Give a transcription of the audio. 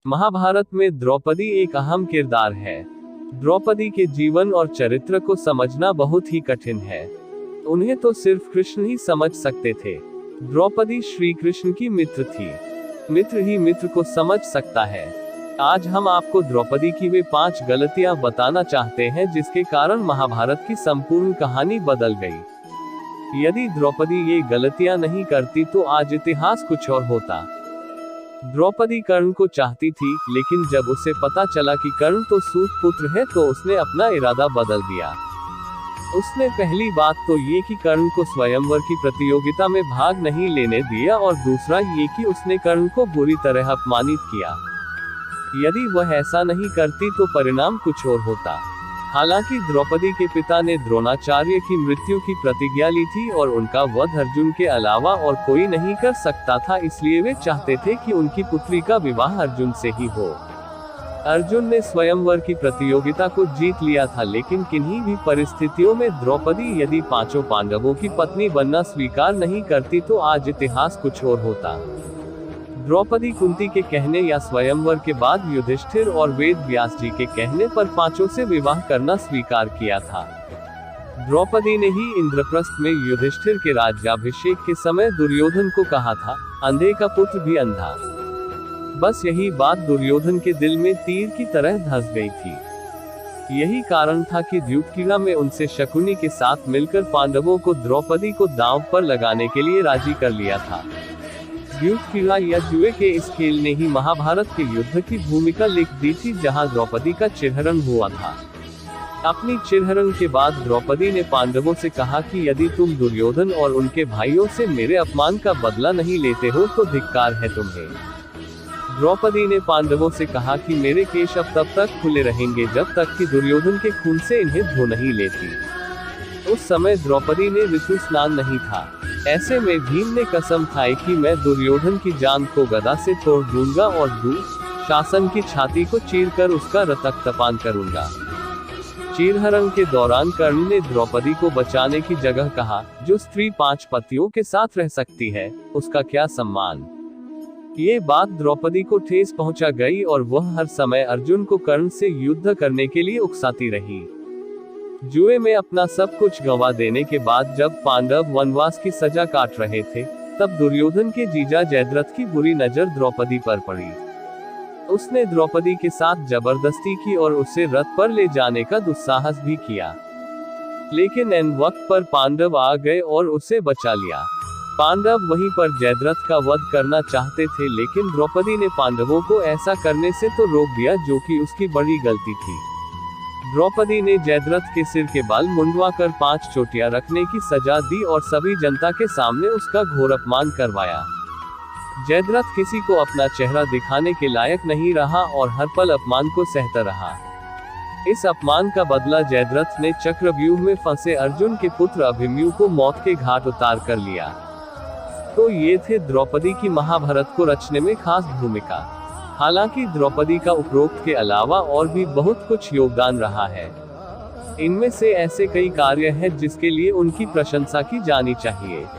महाभारत में द्रौपदी एक अहम किरदार है। द्रौपदी के जीवन और चरित्र को समझना बहुत ही कठिन है। उन्हें तो सिर्फ कृष्ण ही समझ सकते थे। द्रौपदी श्री कृष्ण की मित्र थी। मित्र ही मित्र को समझ सकता है। आज हम आपको द्रौपदी की वे 5 गलतियां बताना चाहते हैं जिसके कारण महाभारत की संपूर्ण कहानी बदल गई। यदि द्रौपदी ये गलतियां नहीं करती तो आज इतिहास कुछ और होता। द्रौपदी कर्ण को चाहती थी, लेकिन जब उसे पता चला कि कर्ण तो सूत पुत्र है तो उसने अपना इरादा बदल दिया। उसने पहली बात तो ये कि कर्ण को स्वयंवर की प्रतियोगिता में भाग नहीं लेने दिया और दूसरा ये कि उसने कर्ण को बुरी तरह अपमानित किया। यदि वह ऐसा नहीं करती तो परिणाम कुछ और होता। हालांकि द्रौपदी के पिता ने द्रोणाचार्य की मृत्यु की प्रतिज्ञा ली थी और उनका वध अर्जुन के अलावा और कोई नहीं कर सकता था, इसलिए वे चाहते थे कि उनकी पुत्री का विवाह अर्जुन से ही हो। अर्जुन ने स्वयंवर की प्रतियोगिता को जीत लिया था, लेकिन किन्हीं भी परिस्थितियों में द्रौपदी यदि 5 पांडवों की पत्नी बनना स्वीकार नहीं करती तो आज इतिहास कुछ और होता। द्रौपदी कुंती के कहने या स्वयंवर के बाद युधिष्ठिर और वेद व्यास जी के कहने पर 5 से विवाह करना स्वीकार किया था। द्रौपदी ने ही इंद्रप्रस्थ में युधिष्ठिर के राज्याभिषेक के समय दुर्योधन को कहा था, अंधे का पुत्र भी अंधा। बस यही बात दुर्योधन के दिल में तीर की तरह धंस गई थी। यही कारण था कि द्यूतक्रीड़ा में उनसे शकुनी के साथ मिलकर पांडवों को द्रौपदी को दांव पर लगाने के लिए राजी कर लिया था। द्यूतक्रीड़ा या जुए के इस खेल ने ही महाभारत के युद्ध की भूमिका लिख दी थी, जहां द्रौपदी का चिरहरण हुआ था। अपनी चिरहरण के बाद द्रौपदी ने पांडवों से कहा कि यदि तुम दुर्योधन और उनके भाइयों से मेरे अपमान का बदला नहीं लेते हो तो धिक्कार है तुम्हें। द्रौपदी ने पांडवों से कहा कि मेरे केश अब तब तक खुले रहेंगे जब तक कि दुर्योधन के खून से इन्हें धो नहीं लेती। उस समय द्रौपदी ने ऋतु स्नान नहीं था। ऐसे में भीम ने कसम खाई कि मैं दुर्योधन की जान को गदा से तोड़ दूंगा और शासन की छाती को चीरकर उसका रक्तपान करूंगा। चीरहरण के दौरान कर्ण ने द्रौपदी को बचाने की जगह कहा, जो स्त्री 5 पतियों के साथ रह सकती है, उसका क्या सम्मान। ये बात द्रौपदी को ठेस पहुंचा गई और वह हर समय अर्जुन को कर्ण से युद्ध करने के लिए उकसाती रही। जुए में अपना सब कुछ गंवा देने के बाद जब पांडव वनवास की सजा काट रहे थे, तब दुर्योधन के जीजा जयद्रथ की बुरी नजर द्रौपदी पर पड़ी। उसने द्रौपदी के साथ जबरदस्ती की और उसे रथ पर ले जाने का दुस्साहस भी किया, लेकिन एन वक्त पर पांडव आ गए और उसे बचा लिया। पांडव वहीं पर जयद्रथ का वध करना चाहते थे, लेकिन द्रौपदी ने पांडवों को ऐसा करने से तो रोक दिया, जो कि उसकी बड़ी गलती थी। द्रौपदी ने जयद्रथ के सिर के बाल मुंडवाकर 5 चोटियां रखने की सजा दी और सभी जनता के सामने उसका घोर अपमान करवाया। जयद्रथ किसी को अपना चेहरा दिखाने के लायक नहीं रहा और हर पल अपमान को सहता रहा। इस अपमान का बदला जयद्रथ ने चक्रव्यूह में फंसे अर्जुन के पुत्र अभिमन्यु को मौत के घाट उतार कर लिया। तो ये थे द्रौपदी की महाभारत को रचने में खास भूमिका। हालांकि द्रौपदी का उपरोक्त के अलावा और भी बहुत कुछ योगदान रहा है। इनमें से ऐसे कई कार्य हैं जिसके लिए उनकी प्रशंसा की जानी चाहिए।